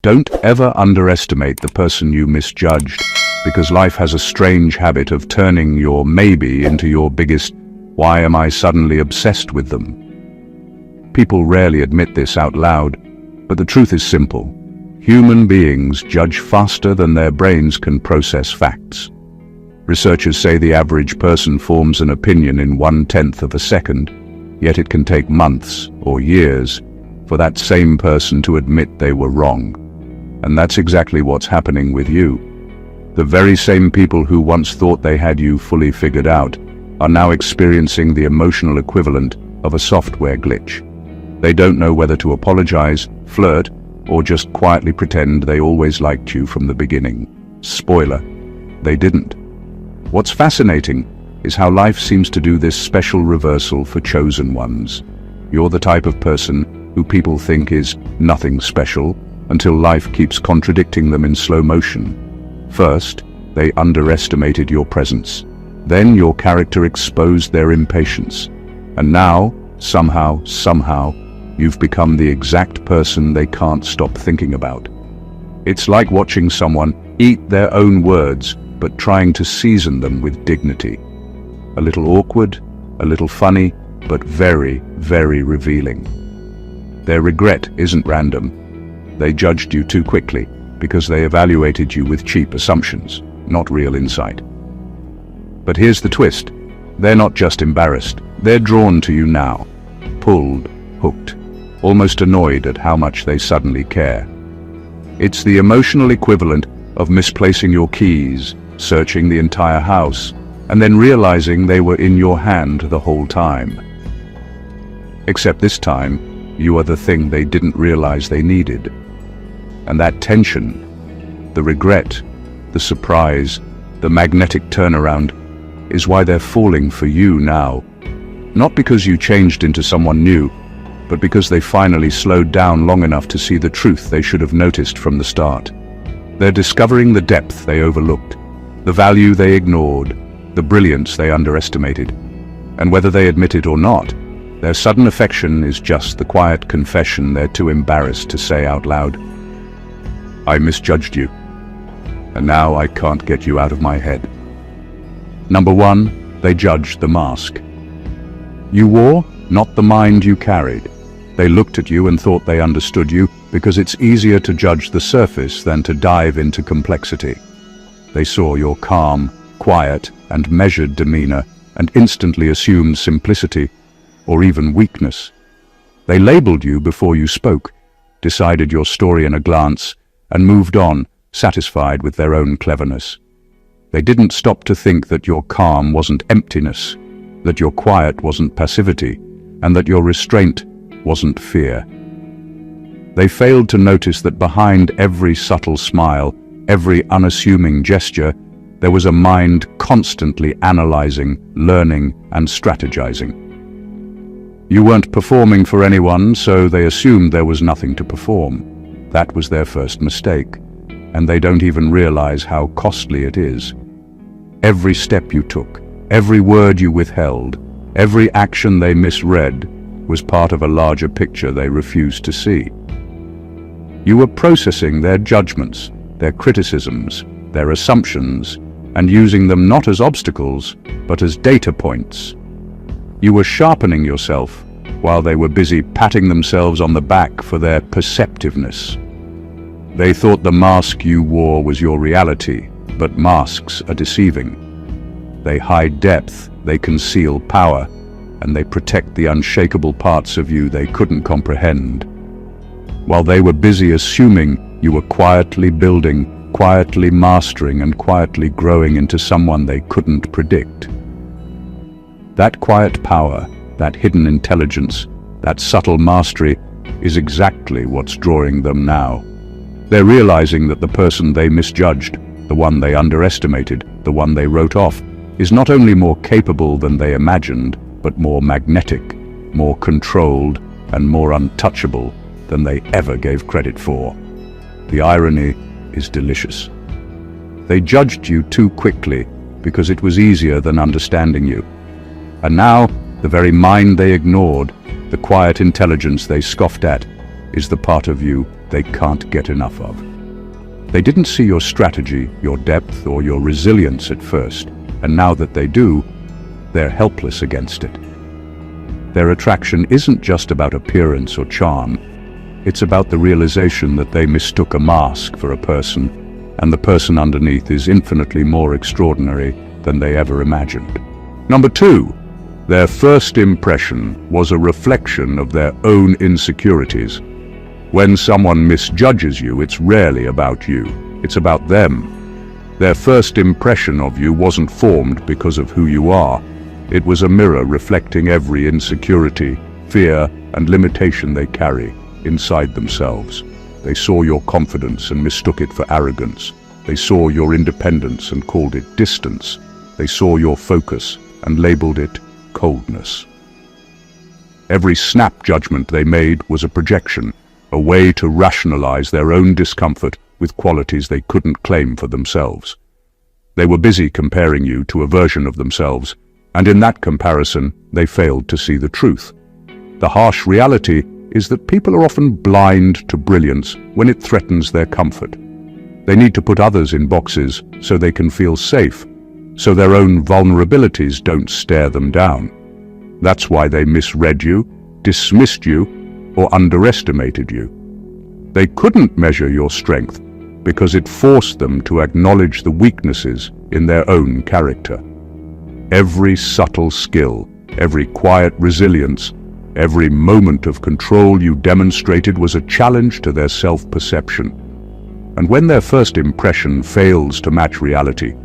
Don't ever underestimate the person you misjudged, because life has a strange habit of turning your maybe into your biggest "why am I suddenly obsessed with them?" People rarely admit this out loud, but the truth is simple. Human beings judge faster than their brains can process facts. Researchers say the average person forms an opinion in 1/10 of a second, yet it can take months or years for that same person to admit they were wrong. And that's exactly what's happening with you. The very same people who once thought they had you fully figured out are now experiencing the emotional equivalent of a software glitch. They don't know whether to apologize, flirt, or just quietly pretend they always liked you from the beginning. Spoiler, they didn't. What's fascinating is how life seems to do this special reversal for chosen ones. You're the type of person who people think is nothing special until life keeps contradicting them in slow motion. First, they underestimated your presence. Then your character exposed their impatience. And now, somehow, you've become the exact person they can't stop thinking about. It's like watching someone eat their own words, but trying to season them with dignity. A little awkward, a little funny, but very, very revealing. Their regret isn't random. They judged you too quickly because they evaluated you with cheap assumptions, not real insight. But here's the twist. They're not just embarrassed. They're drawn to you now. Pulled, hooked, almost annoyed at how much they suddenly care. It's the emotional equivalent of misplacing your keys, searching the entire house, and then realizing they were in your hand the whole time. Except this time, you are the thing they didn't realize they needed. And that tension, the regret, the surprise, the magnetic turnaround, is why they're falling for you now. Not because you changed into someone new, but because they finally slowed down long enough to see the truth they should have noticed from the start. They're discovering the depth they overlooked, the value they ignored, the brilliance they underestimated. And whether they admit it or not, their sudden affection is just the quiet confession they're too embarrassed to say out loud. I misjudged you, and now I can't get you out of my head. Number one, they judged the mask you wore, not the mind you carried. They looked at you and thought they understood you because it's easier to judge the surface than to dive into complexity. They saw your calm, quiet, and measured demeanor and instantly assumed simplicity or even weakness. They labeled you before you spoke, decided your story in a glance, and moved on, satisfied with their own cleverness. They didn't stop to think that your calm wasn't emptiness, that your quiet wasn't passivity, and that your restraint wasn't fear. They failed to notice that behind every subtle smile, every unassuming gesture, there was a mind constantly analyzing, learning, and strategizing. You weren't performing for anyone, so they assumed there was nothing to perform. That was their first mistake, and they don't even realize how costly it is. Every step you took, every word you withheld, every action they misread was part of a larger picture they refused to see. You were processing their judgments, their criticisms, their assumptions, and using them not as obstacles, but as data points. You were sharpening yourself while they were busy patting themselves on the back for their perceptiveness. They thought the mask you wore was your reality, but masks are deceiving. They hide depth, they conceal power, and they protect the unshakable parts of you they couldn't comprehend. While they were busy assuming, you were quietly building, quietly mastering, and quietly growing into someone they couldn't predict. That quiet power, that hidden intelligence, that subtle mastery is exactly what's drawing them now. They're realizing that the person they misjudged, the one they underestimated, the one they wrote off, is not only more capable than they imagined, but more magnetic, more controlled, and more untouchable than they ever gave credit for. The irony is delicious. They judged you too quickly because it was easier than understanding you. And now, the very mind they ignored, the quiet intelligence they scoffed at, is the part of you they can't get enough of. They didn't see your strategy, your depth, or your resilience at first, and now that they do, they're helpless against it. Their attraction isn't just about appearance or charm. It's about the realization that they mistook a mask for a person, and the person underneath is infinitely more extraordinary than they ever imagined. Number 2, their first impression was a reflection of their own insecurities. When someone misjudges you, it's rarely about you. It's about them. Their first impression of you wasn't formed because of who you are. It was a mirror reflecting every insecurity, fear, and limitation they carry inside themselves. They saw your confidence and mistook it for arrogance. They saw your independence and called it distance. They saw your focus and labeled it coldness. Every snap judgment they made was a projection, a way to rationalize their own discomfort with qualities they couldn't claim for themselves. They were busy comparing you to a version of themselves, and in that comparison, they failed to see the truth. The harsh reality is that people are often blind to brilliance when it threatens their comfort. They need to put others in boxes so they can feel safe, so their own vulnerabilities don't stare them down. That's why they misread you, dismissed you, or underestimated you. They couldn't measure your strength because it forced them to acknowledge the weaknesses in their own character. Every subtle skill, every quiet resilience, every moment of control you demonstrated was a challenge to their self-perception. And when their first impression fails to match reality,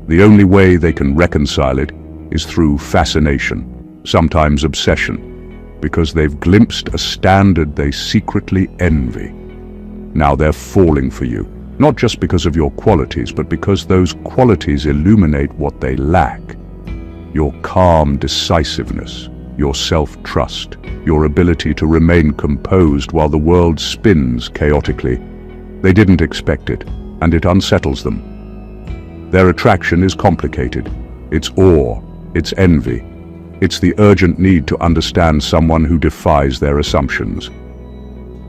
the only way they can reconcile it is through fascination, sometimes obsession, because they've glimpsed a standard they secretly envy. Now they're falling for you, not just because of your qualities, but because those qualities illuminate what they lack. Your calm decisiveness, your self-trust, your ability to remain composed while the world spins chaotically. They didn't expect it, and it unsettles them. Their attraction is complicated. It's awe, it's envy. It's the urgent need to understand someone who defies their assumptions.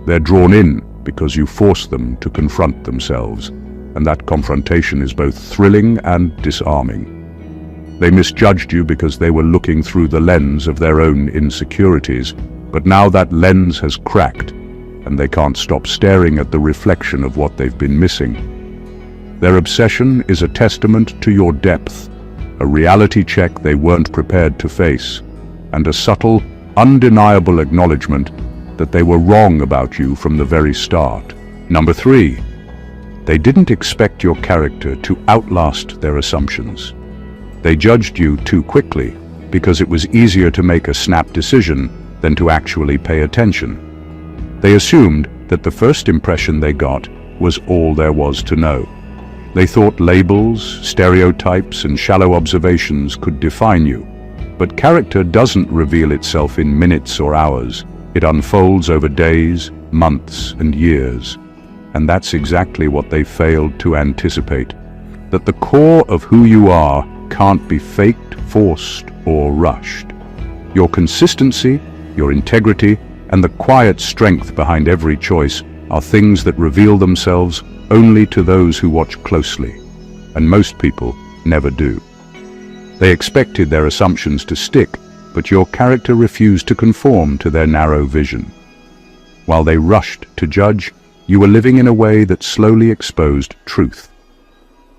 They're drawn in because you force them to confront themselves, and that confrontation is both thrilling and disarming. They misjudged you because they were looking through the lens of their own insecurities, but now that lens has cracked, and they can't stop staring at the reflection of what they've been missing. Their obsession is a testament to your depth, a reality check they weren't prepared to face, and a subtle, undeniable acknowledgement that they were wrong about you from the very start. Number 3, they didn't expect your character to outlast their assumptions. They judged you too quickly because it was easier to make a snap decision than to actually pay attention. They assumed that the first impression they got was all there was to know. They thought labels, stereotypes, and shallow observations could define you. But character doesn't reveal itself in minutes or hours. It unfolds over days, months, and years. And that's exactly what they failed to anticipate. That the core of who you are can't be faked, forced, or rushed. Your consistency, your integrity, and the quiet strength behind every choice are things that reveal themselves only to those who watch closely, and most people never do. They expected their assumptions to stick, but your character refused to conform to their narrow vision. While they rushed to judge, you were living in a way that slowly exposed truth.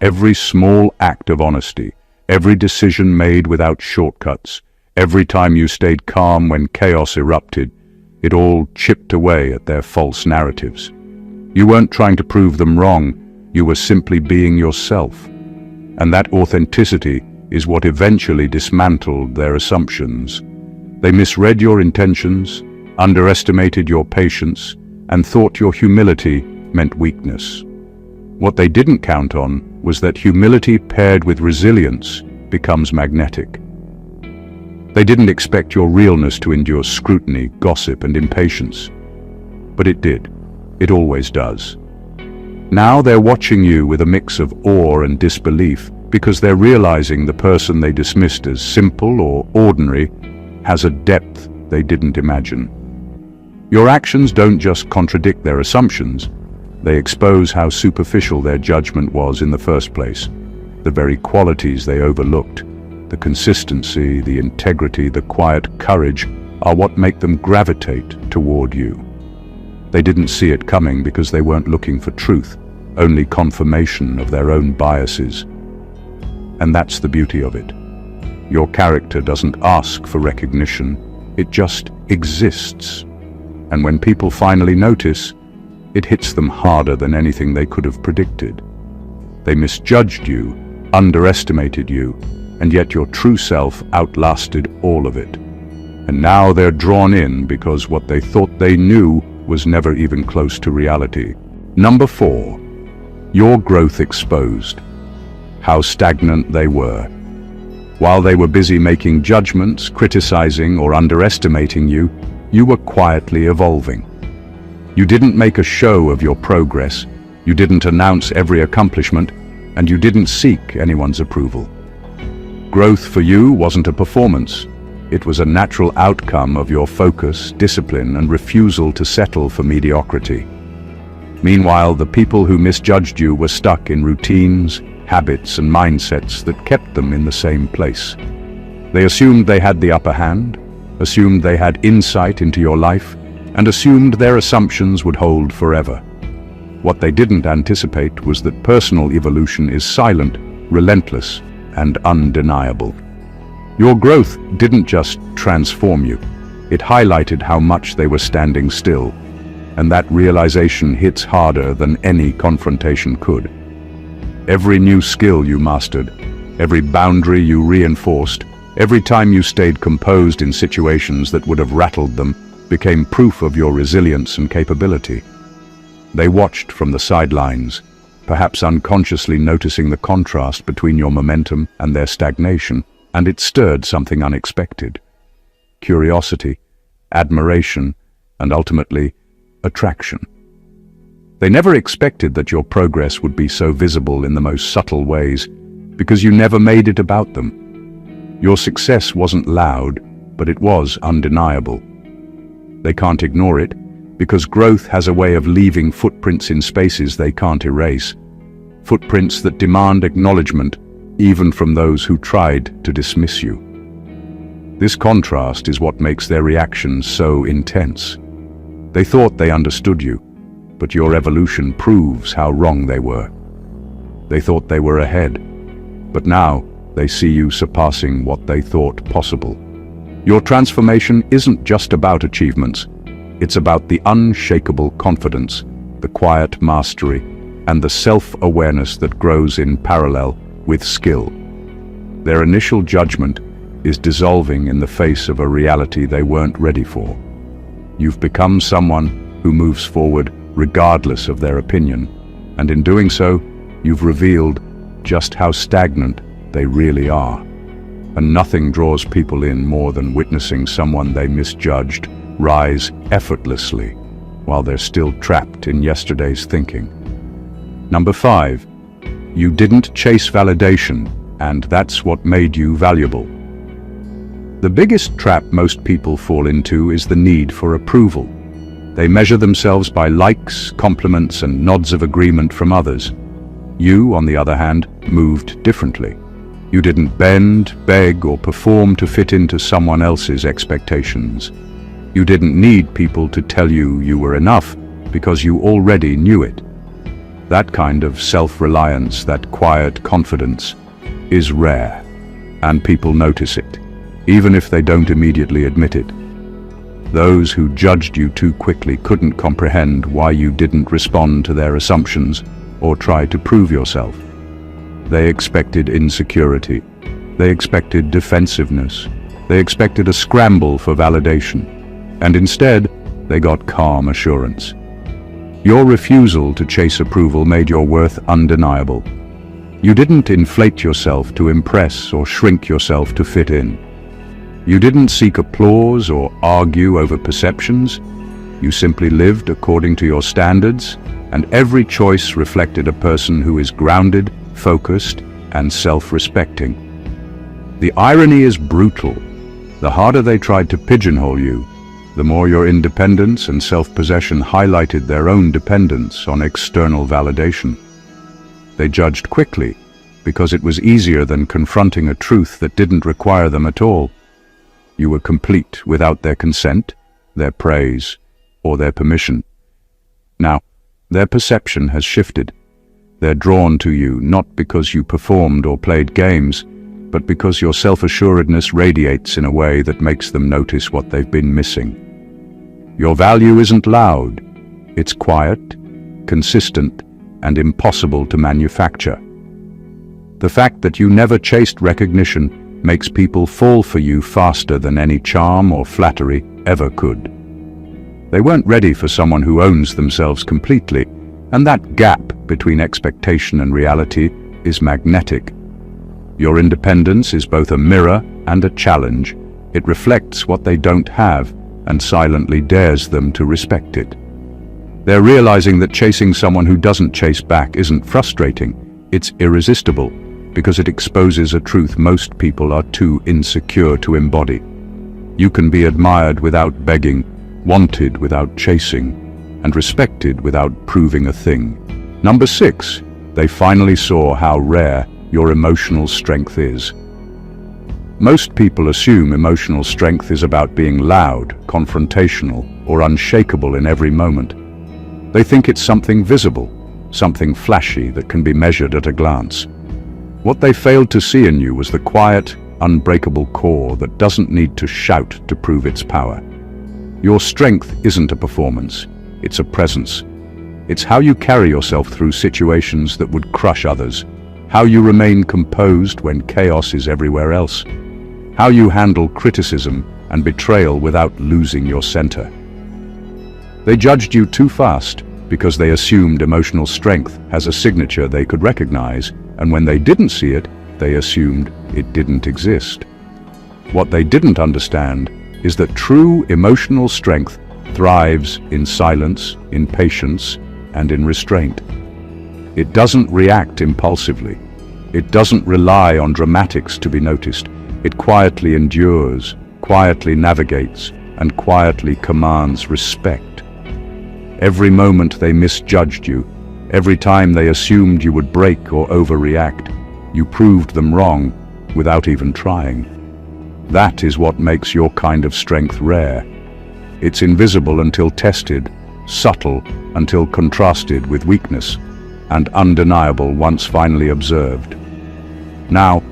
Every small act of honesty, every decision made without shortcuts, every time you stayed calm when chaos erupted, it all chipped away at their false narratives. You weren't trying to prove them wrong, you were simply being yourself. And that authenticity is what eventually dismantled their assumptions. They misread your intentions, underestimated your patience, and thought your humility meant weakness. What they didn't count on was that humility paired with resilience becomes magnetic. They didn't expect your realness to endure scrutiny, gossip, and impatience. But it did. It always does. Now they're watching you with a mix of awe and disbelief because they're realizing the person they dismissed as simple or ordinary has a depth they didn't imagine. Your actions don't just contradict their assumptions, they expose how superficial their judgment was in the first place. The very qualities they overlooked, the consistency, the integrity, the quiet courage, are what make them gravitate toward you. They didn't see it coming because they weren't looking for truth, only confirmation of their own biases. And that's the beauty of it. Your character doesn't ask for recognition, it just exists. And when people finally notice, it hits them harder than anything they could have predicted. They misjudged you, underestimated you, and yet your true self outlasted all of it. And now they're drawn in because what they thought they knew was never even close to reality. Number 4. Your growth exposed. How stagnant they were. While they were busy making judgments, criticizing, or underestimating you, you were quietly evolving. You didn't make a show of your progress, you didn't announce every accomplishment, and you didn't seek anyone's approval. Growth for you wasn't a performance. It was a natural outcome of your focus, discipline, and refusal to settle for mediocrity. Meanwhile, the people who misjudged you were stuck in routines, habits, and mindsets that kept them in the same place. They assumed they had the upper hand, assumed they had insight into your life, and assumed their assumptions would hold forever. What they didn't anticipate was that personal evolution is silent, relentless, and undeniable. Your growth didn't just transform you, it highlighted how much they were standing still, and that realization hits harder than any confrontation could. Every new skill you mastered, every boundary you reinforced, every time you stayed composed in situations that would have rattled them, became proof of your resilience and capability. They watched from the sidelines, perhaps unconsciously noticing the contrast between your momentum and their stagnation, and it stirred something unexpected. Curiosity, admiration, and ultimately, attraction. They never expected that your progress would be so visible in the most subtle ways, because you never made it about them. Your success wasn't loud, but it was undeniable. They can't ignore it, because growth has a way of leaving footprints in spaces they can't erase. Footprints that demand acknowledgement, even from those who tried to dismiss you. This contrast is what makes their reactions so intense. They thought they understood you, but your evolution proves how wrong they were. They thought they were ahead, but now they see you surpassing what they thought possible. Your transformation isn't just about achievements, it's about the unshakable confidence, the quiet mastery, and the self-awareness that grows in parallel with skill. Their initial judgment is dissolving in the face of a reality they weren't ready for. You've become someone who moves forward regardless of their opinion, and in doing so, you've revealed just how stagnant they really are. And nothing draws people in more than witnessing someone they misjudged rise effortlessly while they're still trapped in yesterday's thinking. Number 5, you didn't chase validation, and that's what made you valuable. The biggest trap most people fall into is the need for approval. They measure themselves by likes, compliments, and nods of agreement from others. You, on the other hand, moved differently. You didn't bend, beg, or perform to fit into someone else's expectations. You didn't need people to tell you you were enough because you already knew it. That kind of self-reliance, that quiet confidence, is rare, and people notice it, even if they don't immediately admit it. Those who judged you too quickly couldn't comprehend why you didn't respond to their assumptions or try to prove yourself. They expected insecurity. They expected defensiveness. They expected a scramble for validation. And instead, they got calm assurance. Your refusal to chase approval made your worth undeniable. You didn't inflate yourself to impress or shrink yourself to fit in. You didn't seek applause or argue over perceptions. You simply lived according to your standards, and every choice reflected a person who is grounded, focused, and self-respecting. The irony is brutal. The harder they tried to pigeonhole you, the more your independence and self-possession highlighted their own dependence on external validation. They judged quickly, because it was easier than confronting a truth that didn't require them at all. You were complete without their consent, their praise, or their permission. Now, their perception has shifted. They're drawn to you not because you performed or played games, but because your self-assuredness radiates in a way that makes them notice what they've been missing. Your value isn't loud. It's quiet, consistent, and impossible to manufacture. The fact that you never chased recognition makes people fall for you faster than any charm or flattery ever could. They weren't ready for someone who owns themselves completely, and that gap between expectation and reality is magnetic. Your independence is both a mirror and a challenge. It reflects what they don't have and silently dares them to respect it. They're realizing that chasing someone who doesn't chase back isn't frustrating, it's irresistible, because it exposes a truth most people are too insecure to embody. You can be admired without begging, wanted without chasing, and respected without proving a thing. Number 6, they finally saw how rare your emotional strength is. Most people assume emotional strength is about being loud, confrontational, or unshakable in every moment. They think it's something visible, something flashy that can be measured at a glance. What they failed to see in you was the quiet, unbreakable core that doesn't need to shout to prove its power. Your strength isn't a performance, it's a presence. It's how you carry yourself through situations that would crush others, how you remain composed when chaos is everywhere else, how you handle criticism and betrayal without losing your center. They judged you too fast because they assumed emotional strength has a signature they could recognize, and when they didn't see it, they assumed it didn't exist. What they didn't understand is that true emotional strength thrives in silence, in patience, and in restraint. It doesn't react impulsively. It doesn't rely on dramatics to be noticed. It quietly endures, quietly navigates, and quietly commands respect. Every moment they misjudged you, every time they assumed you would break or overreact, you proved them wrong without even trying. That is what makes your kind of strength rare. It's invisible until tested, subtle until contrasted with weakness, and undeniable once finally observed. Now,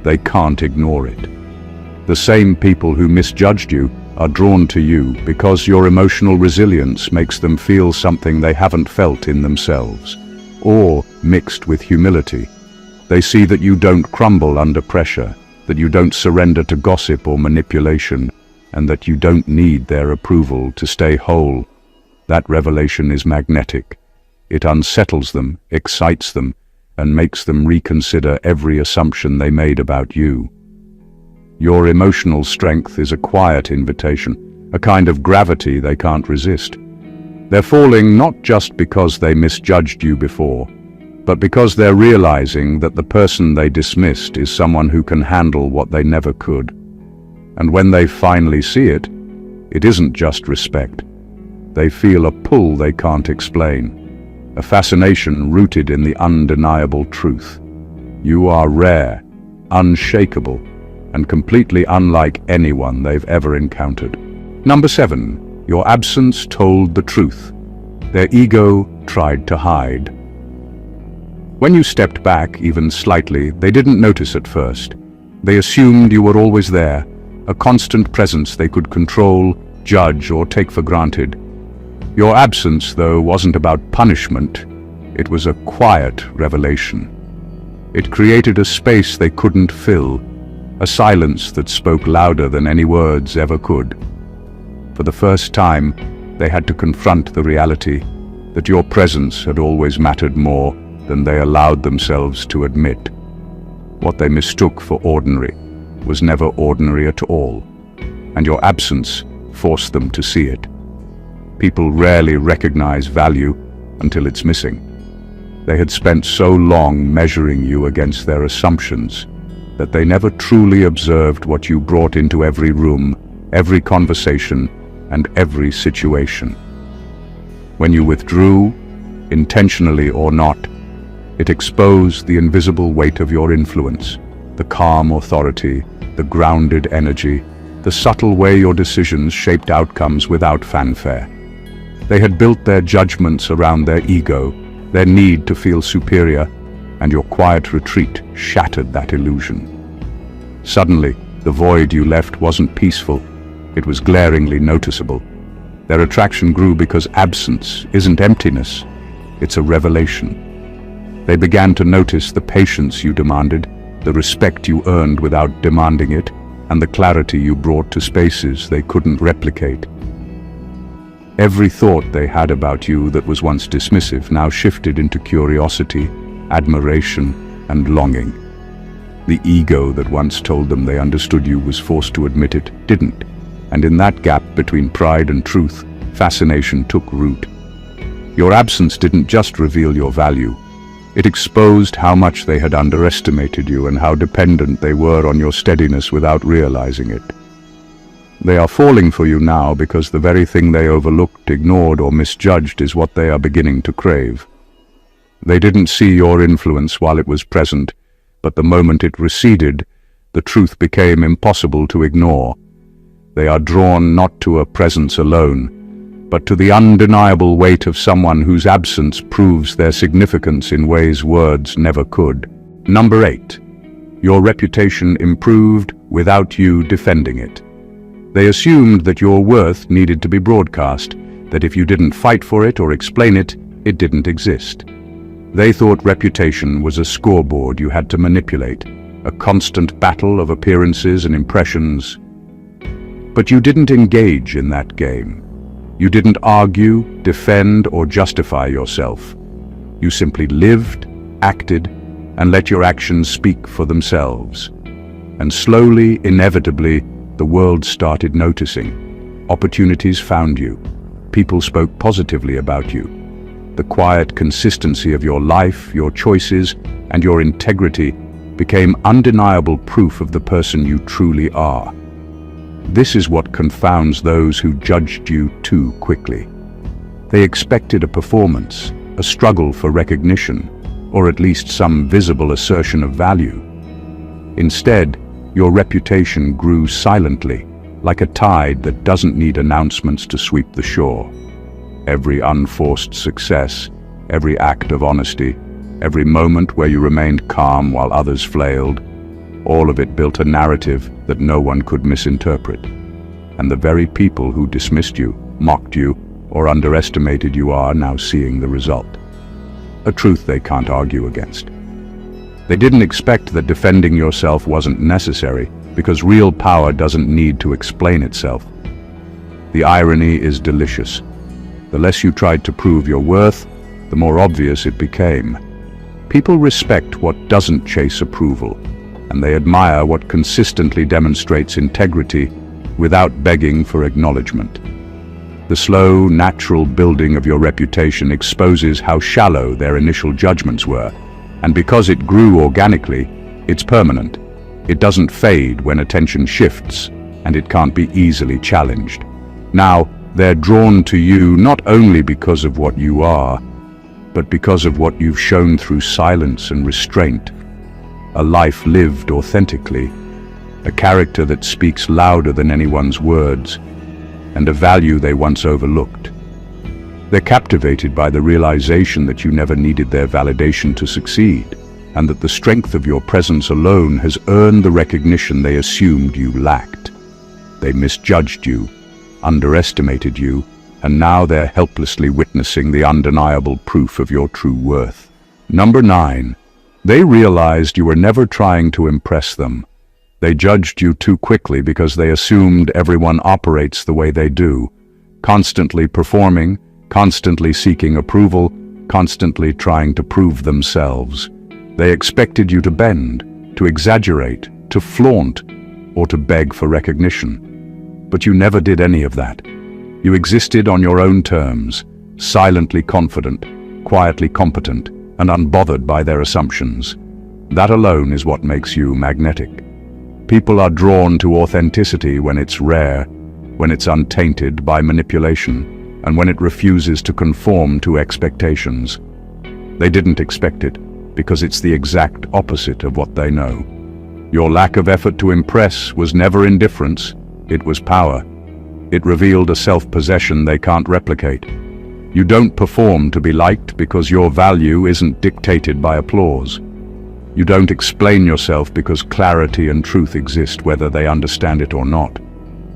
they can't ignore it. The same people who misjudged you are drawn to you because your emotional resilience makes them feel something they haven't felt in themselves, or mixed with humility. They see that you don't crumble under pressure, that you don't surrender to gossip or manipulation, and that you don't need their approval to stay whole. That revelation is magnetic. It unsettles them, excites them, and makes them reconsider every assumption they made about you. Your emotional strength is a quiet invitation, a kind of gravity they can't resist. They're falling not just because they misjudged you before, but because they're realizing that the person they dismissed is someone who can handle what they never could. And when they finally see it, it isn't just respect. They feel a pull they can't explain, a fascination rooted in the undeniable truth. You are rare, unshakable, and completely unlike anyone they've ever encountered. Number 7, your absence told the truth. Their ego tried to hide. When you stepped back, even slightly, they didn't notice at first. They assumed you were always there, a constant presence they could control, judge, or take for granted. Your absence, though, wasn't about punishment. It was a quiet revelation. It created a space they couldn't fill, a silence that spoke louder than any words ever could. For the first time, they had to confront the reality that your presence had always mattered more than they allowed themselves to admit. What they mistook for ordinary was never ordinary at all, and your absence forced them to see it. People rarely recognize value until it's missing. They had spent so long measuring you against their assumptions that they never truly observed what you brought into every room, every conversation, and every situation. When you withdrew, intentionally or not, it exposed the invisible weight of your influence, the calm authority, the grounded energy, the subtle way your decisions shaped outcomes without fanfare. They had built their judgments around their ego, their need to feel superior, and your quiet retreat shattered that illusion. Suddenly, the void you left wasn't peaceful, it was glaringly noticeable. Their attraction grew because absence isn't emptiness, it's a revelation. They began to notice the patience you demanded, the respect you earned without demanding it, and the clarity you brought to spaces they couldn't replicate. Every thought they had about you that was once dismissive now shifted into curiosity, admiration, and longing. The ego that once told them they understood you was forced to admit it didn't, and in that gap between pride and truth, fascination took root. Your absence didn't just reveal your value, it exposed how much they had underestimated you and how dependent they were on your steadiness without realizing it. They are falling for you now because the very thing they overlooked, ignored, or misjudged is what they are beginning to crave. They didn't see your influence while it was present, but the moment it receded, the truth became impossible to ignore. They are drawn not to a presence alone, but to the undeniable weight of someone whose absence proves their significance in ways words never could. Number 8. Your reputation improved without you defending it. They assumed that your worth needed to be broadcast, that if you didn't fight for it or explain it, it didn't exist. They thought reputation was a scoreboard you had to manipulate, a constant battle of appearances and impressions. But you didn't engage in that game. You didn't argue, defend, or justify yourself. You simply lived, acted, and let your actions speak for themselves. And slowly, inevitably, the world started noticing. Opportunities found you. People spoke positively about you. The quiet consistency of your life, your choices, and your integrity became undeniable proof of the person you truly are. This is what confounds those who judged you too quickly. They expected a performance, a struggle for recognition, or at least some visible assertion of value. Instead, your reputation grew silently, like a tide that doesn't need announcements to sweep the shore. Every unforced success, every act of honesty, every moment where you remained calm while others flailed, all of it built a narrative that no one could misinterpret. And the very people who dismissed you, mocked you, or underestimated you are now seeing the result. A truth they can't argue against. They didn't expect that defending yourself wasn't necessary, because real power doesn't need to explain itself. The irony is delicious. The less you tried to prove your worth, the more obvious it became. People respect what doesn't chase approval, and they admire what consistently demonstrates integrity without begging for acknowledgement. The slow, natural building of your reputation exposes how shallow their initial judgments were, and because it grew organically, it's permanent. It doesn't fade when attention shifts, and it can't be easily challenged. Now, they're drawn to you not only because of what you are, but because of what you've shown through silence and restraint. A life lived authentically, a character that speaks louder than anyone's words, and a value they once overlooked. They're captivated by the realization that you never needed their validation to succeed, and that the strength of your presence alone has earned the recognition they assumed you lacked. They misjudged you, underestimated you, and now they're helplessly witnessing the undeniable proof of your true worth. Number 9. They realized you were never trying to impress them. They judged you too quickly because they assumed everyone operates the way they do, constantly performing, constantly seeking approval, constantly trying to prove themselves. They expected you to bend, to exaggerate, to flaunt, or to beg for recognition. But you never did any of that. You existed on your own terms, silently confident, quietly competent, and unbothered by their assumptions. That alone is what makes you magnetic. People are drawn to authenticity when it's rare, when it's untainted by manipulation, and when it refuses to conform to expectations. They didn't expect it, because it's the exact opposite of what they know. Your lack of effort to impress was never indifference, it was power. It revealed a self-possession they can't replicate. You don't perform to be liked because your value isn't dictated by applause. You don't explain yourself because clarity and truth exist whether they understand it or not.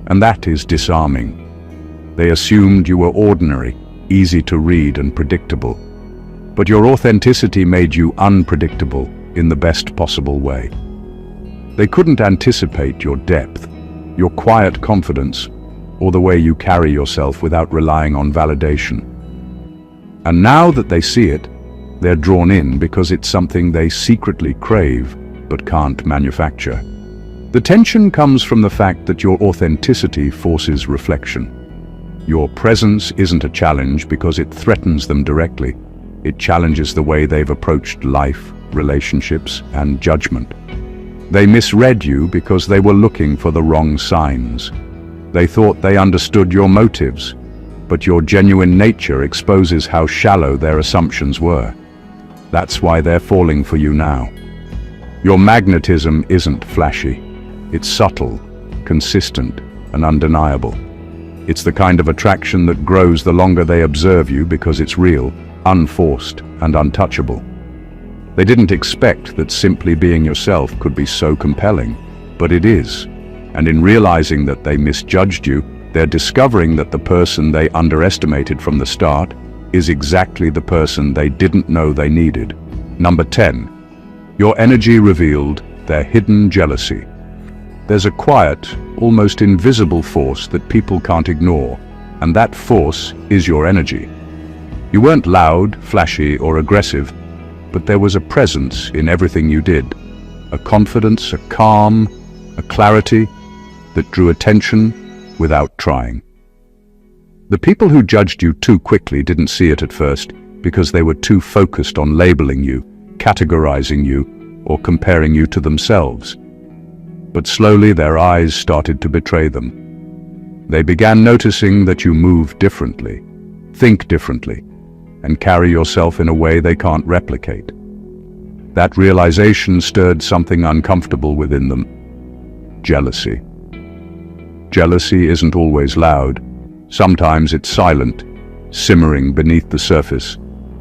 And that is disarming. They assumed you were ordinary, easy to read and predictable. But your authenticity made you unpredictable in the best possible way. They couldn't anticipate your depth, your quiet confidence, or the way you carry yourself without relying on validation. And now that they see it, they're drawn in because it's something they secretly crave but can't manufacture. The tension comes from the fact that your authenticity forces reflection. Your presence isn't a challenge because it threatens them directly. It challenges the way they've approached life, relationships, and judgment. They misread you because they were looking for the wrong signs. They thought they understood your motives, but your genuine nature exposes how shallow their assumptions were. That's why they're falling for you now. Your magnetism isn't flashy. It's subtle, consistent, and undeniable. It's the kind of attraction that grows the longer they observe you because it's real, unforced, and untouchable. They didn't expect that simply being yourself could be so compelling, but it is. And in realizing that they misjudged you, they're discovering that the person they underestimated from the start is exactly the person they didn't know they needed. Number 10. Your energy revealed their hidden jealousy. There's a quiet, almost invisible force that people can't ignore, and that force is your energy. You weren't loud, flashy, or aggressive, but there was a presence in everything you did. A confidence, a calm, a clarity that drew attention without trying. The people who judged you too quickly didn't see it at first because they were too focused on labeling you, categorizing you, or comparing you to themselves. But slowly their eyes started to betray them. They began noticing that you move differently, think differently, and carry yourself in a way they can't replicate. That realization stirred something uncomfortable within them: jealousy. Jealousy isn't always loud. Sometimes it's silent, simmering beneath the surface,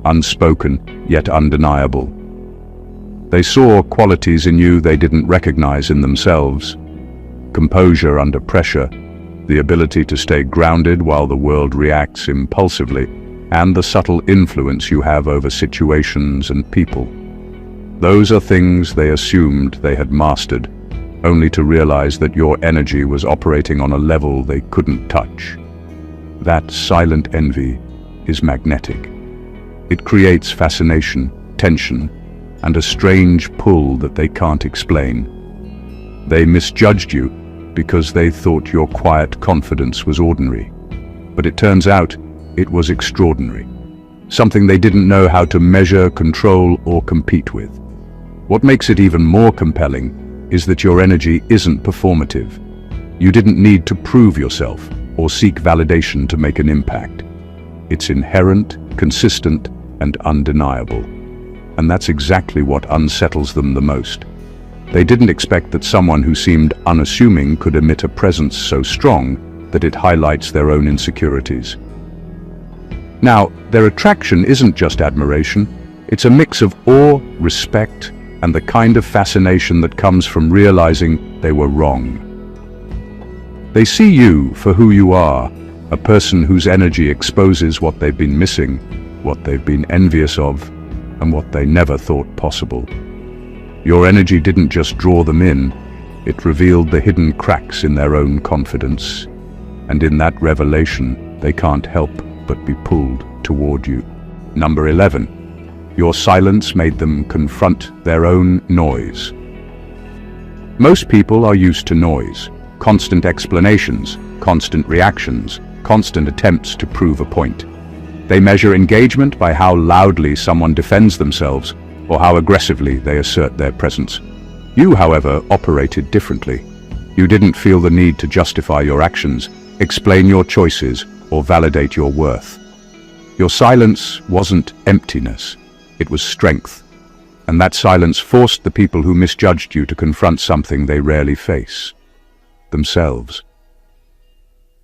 unspoken yet undeniable. They saw qualities in you they didn't recognize in themselves: composure under pressure, the ability to stay grounded while the world reacts impulsively, and the subtle influence you have over situations and people. Those are things they assumed they had mastered, only to realize that your energy was operating on a level they couldn't touch. That silent envy is magnetic. It creates fascination, tension, and a strange pull that they can't explain. They misjudged you because they thought your quiet confidence was ordinary. But it turns out it was extraordinary. Something they didn't know how to measure, control, or compete with. What makes it even more compelling is that your energy isn't performative. You didn't need to prove yourself or seek validation to make an impact. It's inherent, consistent, and undeniable. And that's exactly what unsettles them the most. They didn't expect that someone who seemed unassuming could emit a presence so strong that it highlights their own insecurities. Now, their attraction isn't just admiration. It's a mix of awe, respect, and the kind of fascination that comes from realizing they were wrong. They see you for who you are, a person whose energy exposes what they've been missing, what they've been envious of, and what they never thought possible. Your energy didn't just draw them in, it revealed the hidden cracks in their own confidence. And in that revelation, they can't help but be pulled toward you. Number 11. Your silence made them confront their own noise. Most people are used to noise, constant explanations, constant reactions, constant attempts to prove a point. They measure engagement by how loudly someone defends themselves or how aggressively they assert their presence. You, however, operated differently. You didn't feel the need to justify your actions. explain your choices, or validate your worth. Your silence wasn't emptiness, it was strength. And that silence forced the people who misjudged you to confront something they rarely face: themselves.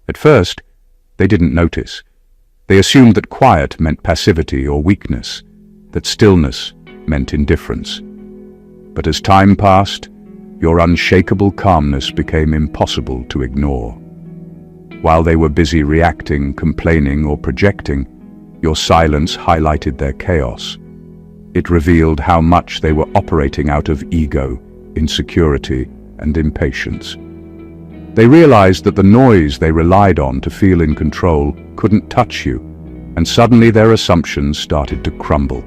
At first, they didn't notice. They assumed that quiet meant passivity or weakness, that stillness meant indifference. But as time passed, your unshakable calmness became impossible to ignore. While they were busy reacting, complaining, or projecting, your silence highlighted their chaos. It revealed how much they were operating out of ego, insecurity, and impatience. They realized that the noise they relied on to feel in control couldn't touch you, and suddenly their assumptions started to crumble.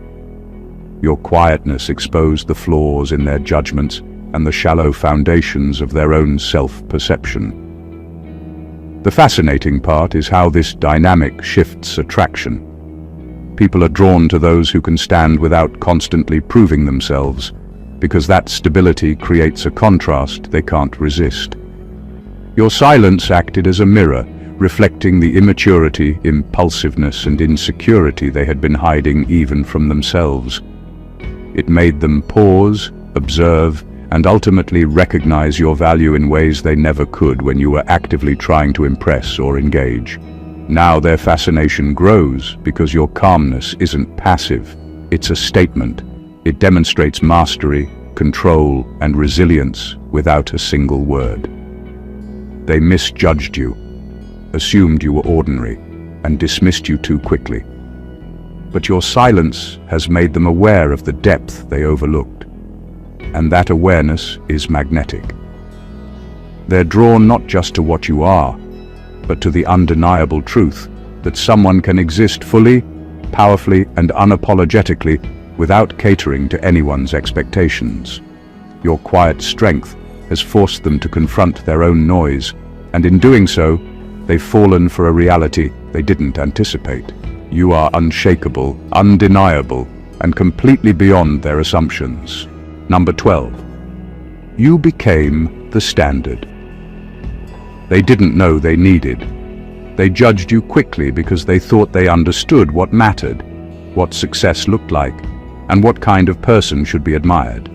Your quietness exposed the flaws in their judgments and the shallow foundations of their own self-perception. The fascinating part is how this dynamic shifts attraction. People are drawn to those who can stand without constantly proving themselves, because that stability creates a contrast they can't resist. Your silence acted as a mirror, reflecting the immaturity, impulsiveness, and insecurity they had been hiding even from themselves. It made them pause, observe, and ultimately recognize your value in ways they never could when you were actively trying to impress or engage. Now their fascination grows because your calmness isn't passive, it's a statement. It demonstrates mastery, control, and resilience without a single word. They misjudged you, assumed you were ordinary, and dismissed you too quickly. But your silence has made them aware of the depth they overlooked, and that awareness is magnetic. They're drawn not just to what you are, but to the undeniable truth that someone can exist fully, powerfully, and unapologetically without catering to anyone's expectations. Your quiet strength has forced them to confront their own noise, and in doing so, they've fallen for a reality they didn't anticipate. You are unshakable, undeniable, and completely beyond their assumptions. Number 12. You became the standard. They didn't know they needed. They judged you quickly because they thought they understood what mattered, what success looked like, and what kind of person should be admired.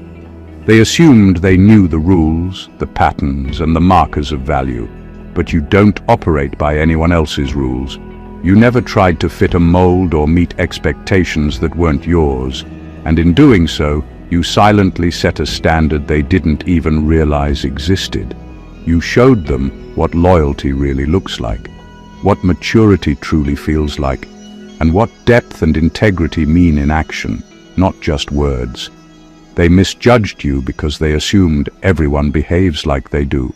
They assumed they knew the rules, the patterns, and the markers of value, but you don't operate by anyone else's rules. You never tried to fit a mold or meet expectations that weren't yours, and in doing so, you silently set a standard they didn't even realize existed. You showed them what loyalty really looks like, what maturity truly feels like, and what depth and integrity mean in action, not just words. They misjudged you because they assumed everyone behaves like they do,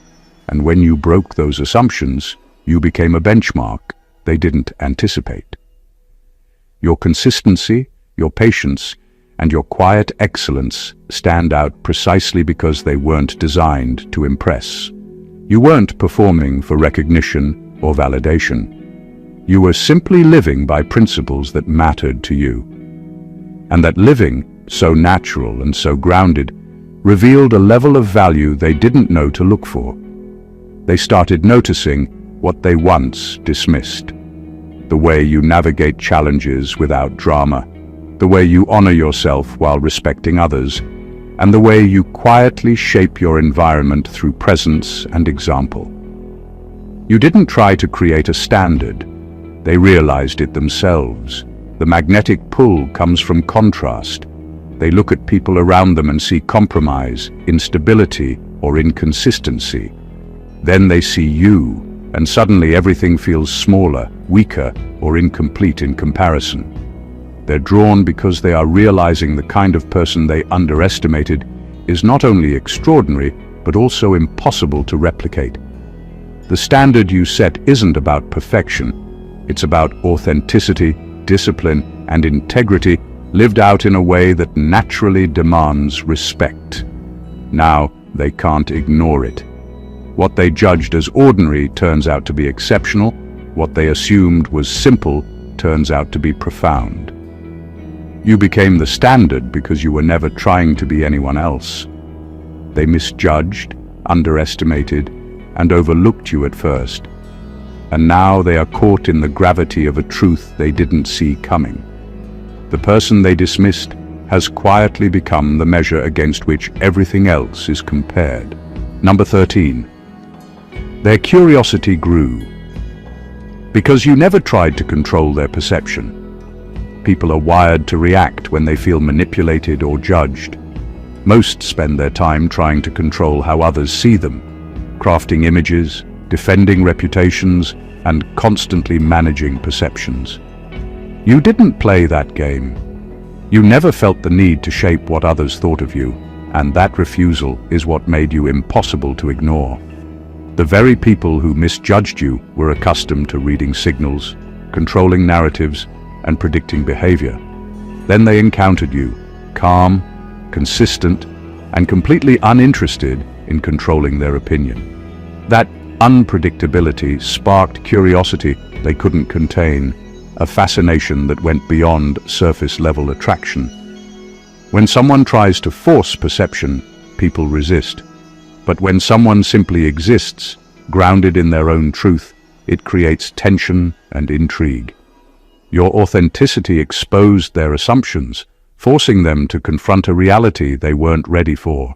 and when you broke those assumptions, you became a benchmark they didn't anticipate. Your consistency, your patience, and your quiet excellence stand out precisely because they weren't designed to impress. You weren't performing for recognition or validation. You were simply living by principles that mattered to you. And that living, so natural and so grounded, revealed a level of value they didn't know to look for. They started noticing what they once dismissed. The way you navigate challenges without drama, the way you honor yourself while respecting others, and the way you quietly shape your environment through presence and example. You didn't try to create a standard. They realized it themselves. The magnetic pull comes from contrast. They look at people around them and see compromise, instability, or inconsistency. Then they see you, and suddenly everything feels smaller, weaker, or incomplete in comparison. They're drawn because they are realizing the kind of person they underestimated is not only extraordinary, but also impossible to replicate. The standard you set isn't about perfection. It's about authenticity, discipline, and integrity lived out in a way that naturally demands respect. Now, they can't ignore it. What they judged as ordinary turns out to be exceptional. What they assumed was simple turns out to be profound. You became the standard because you were never trying to be anyone else. They misjudged, underestimated, and overlooked you at first. and now they are caught in the gravity of a truth they didn't see coming. The person they dismissed has quietly become the measure against which everything else is compared. Number 13. Their curiosity grew. Because you never tried to control their perception. People are wired to react when they feel manipulated or judged. Most spend their time trying to control how others see them, crafting images, defending reputations, and constantly managing perceptions. You didn't play that game. You never felt the need to shape what others thought of you, and that refusal is what made you impossible to ignore. The very people who misjudged you were accustomed to reading signals, controlling narratives, and predicting behavior. Then they encountered you, calm, consistent, and completely uninterested in controlling their opinion. That unpredictability sparked curiosity they couldn't contain, a fascination that went beyond surface-level attraction. When someone tries to force perception, people resist. But when someone simply exists, grounded in their own truth, it creates tension and intrigue. Your authenticity exposed their assumptions, forcing them to confront a reality they weren't ready for.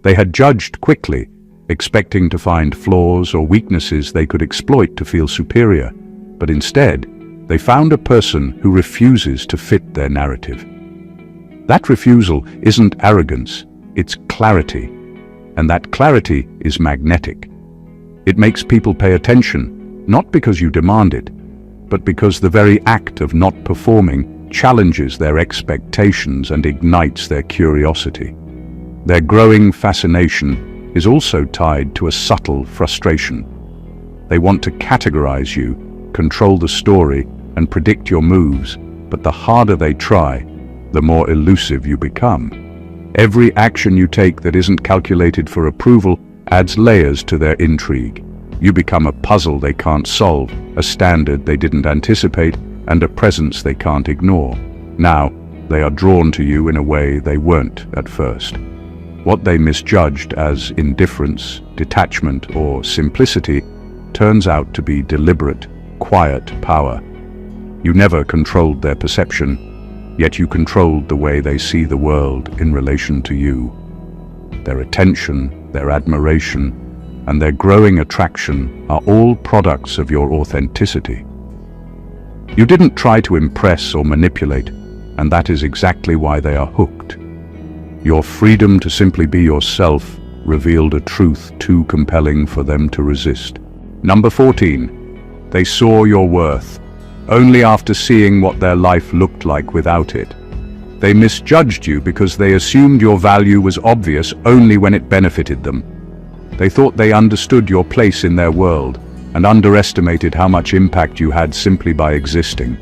They had judged quickly, expecting to find flaws or weaknesses they could exploit to feel superior, but instead, they found a person who refuses to fit their narrative. That refusal isn't arrogance, it's clarity, and that clarity is magnetic. It makes people pay attention, not because you demand it, but because the very act of not performing challenges their expectations and ignites their curiosity. Their growing fascination is also tied to a subtle frustration. They want to categorize you, control the story, and predict your moves, but the harder they try, the more elusive you become. Every action you take that isn't calculated for approval adds layers to their intrigue. You become a puzzle they can't solve, a standard they didn't anticipate, and a presence they can't ignore. Now, they are drawn to you in a way they weren't at first. What they misjudged as indifference, detachment, or simplicity turns out to be deliberate, quiet power. You never controlled their perception, yet you controlled the way they see the world in relation to you. Their attention, their admiration, and their growing attraction are all products of your authenticity. You didn't try to impress or manipulate, and that is exactly why they are hooked. Your freedom to simply be yourself revealed a truth too compelling for them to resist. Number 14. They saw your worth, only after seeing what their life looked like without it. They misjudged you because they assumed your value was obvious only when it benefited them. They thought they understood your place in their world and underestimated how much impact you had simply by existing.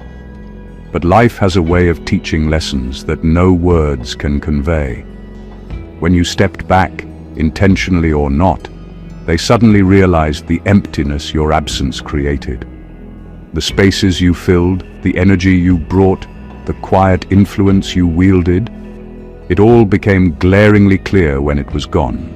But life has a way of teaching lessons that no words can convey. When you stepped back, intentionally or not, they suddenly realized the emptiness your absence created. The spaces you filled, the energy you brought, the quiet influence you wielded, it all became glaringly clear when it was gone.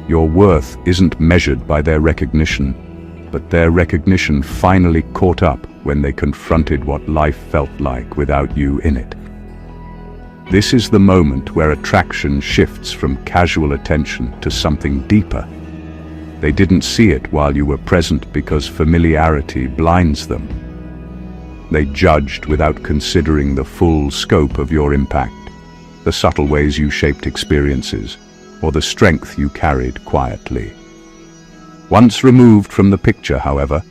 Your worth isn't measured by their recognition, but their recognition finally caught up when they confronted what life felt like without you in it. This is the moment where attraction shifts from casual attention to something deeper. They didn't see it while you were present because familiarity blinds them. They judged without considering the full scope of your impact, the subtle ways you shaped experiences, or the strength you carried quietly. Once removed from the picture, however,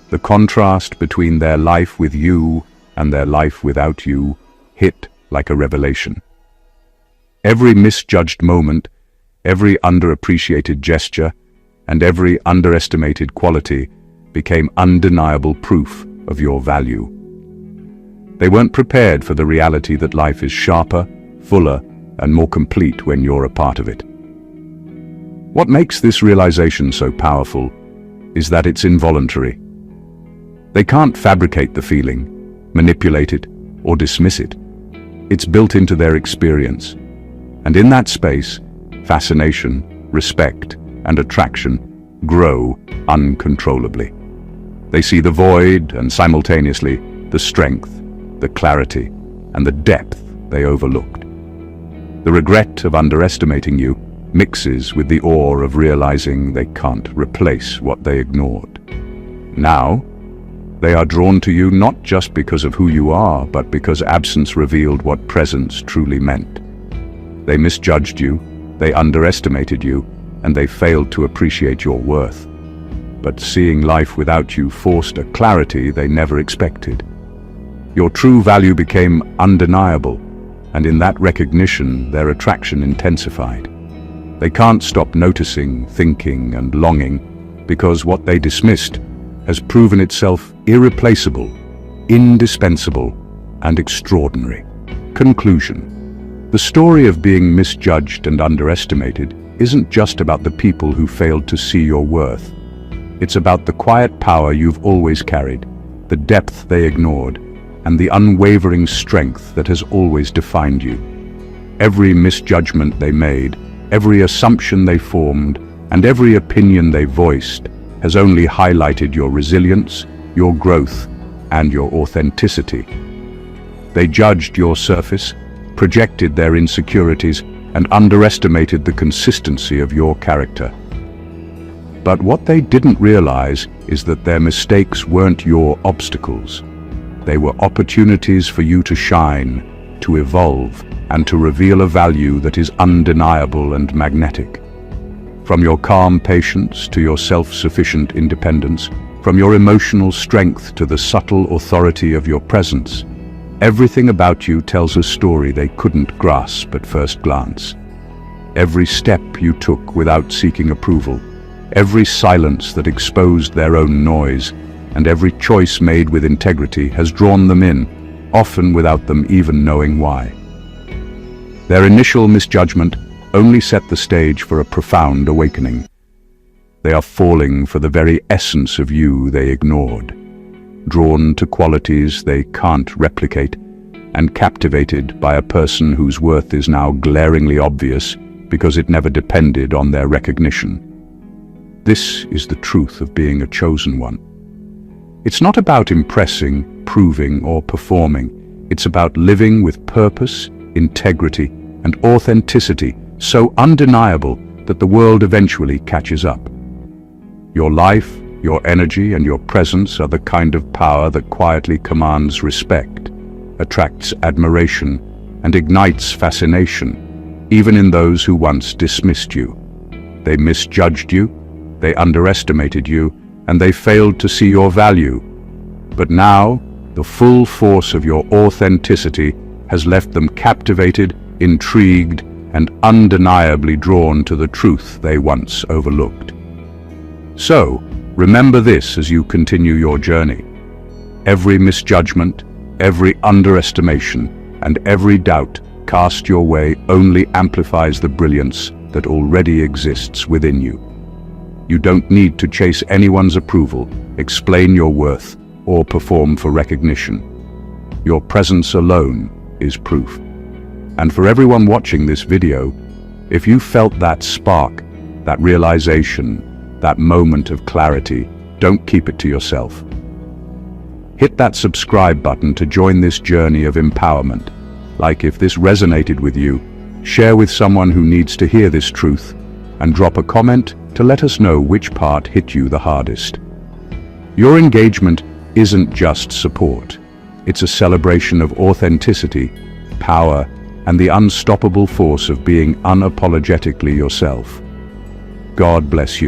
the contrast between their life with you and their life without you hit like a revelation. Every misjudged moment, every underappreciated gesture, and every underestimated quality became undeniable proof of your value. They weren't prepared for the reality that life is sharper, fuller, and more complete when you're a part of it. What makes this realization so powerful is that it's involuntary. They can't fabricate the feeling, manipulate it, or dismiss it. It's built into their experience. And in that space, fascination, respect, and attraction grow uncontrollably. They see the void and simultaneously the strength, the clarity, and the depth they overlooked. The regret of underestimating you mixes with the awe of realizing they can't replace what they ignored. Now, they are drawn to you not just because of who you are, but because absence revealed what presence truly meant. They misjudged you, they underestimated you, and they failed to appreciate your worth. But seeing life without you forced a clarity they never expected. Your true value became undeniable, and in that recognition, their attraction intensified. They can't stop noticing, thinking, and longing, because what they dismissed has proven itself irreplaceable, indispensable, and extraordinary. Conclusion. The story of being misjudged and underestimated isn't just about the people who failed to see your worth. It's about the quiet power you've always carried, the depth they ignored, and the unwavering strength that has always defined you. Every misjudgment they made, every assumption they formed, and every opinion they voiced has only highlighted your resilience, your growth, and your authenticity. They judged your surface, projected their insecurities, and underestimated the consistency of your character. But what they didn't realize is that their mistakes weren't your obstacles. They were opportunities for you to shine, to evolve, and to reveal a value that is undeniable and magnetic. From your calm patience to your self-sufficient independence, from your emotional strength to the subtle authority of your presence, everything about you tells a story they couldn't grasp at first glance. Every step you took without seeking approval, every silence that exposed their own noise, and every choice made with integrity has drawn them in, often without them even knowing why. Their initial misjudgment only set the stage for a profound awakening. They are falling for the very essence of you they ignored, drawn to qualities they can't replicate, and captivated by a person whose worth is now glaringly obvious because it never depended on their recognition. This is the truth of being a chosen one. It's not about impressing, proving, or performing. It's about living with purpose, integrity, and authenticity so undeniable that the world eventually catches up. Your life, your energy, and your presence are the kind of power that quietly commands respect, attracts admiration, and ignites fascination, even in those who once dismissed you. They misjudged you, they underestimated you, and they failed to see your value. But now, the full force of your authenticity has left them captivated, intrigued, and undeniably drawn to the truth they once overlooked. So, remember this as you continue your journey. Every misjudgment, every underestimation, and every doubt cast your way only amplifies the brilliance that already exists within you. You don't need to chase anyone's approval, explain your worth, or perform for recognition. Your presence alone is proof. And for everyone watching this video, if you felt that spark, that realization, that moment of clarity, don't keep it to yourself. Hit that subscribe button to join this journey of empowerment. Like if this resonated with you, share with someone who needs to hear this truth, and drop a comment to let us know which part hit you the hardest. Your engagement isn't just support. It's a celebration of authenticity, power, and the unstoppable force of being unapologetically yourself. God bless you.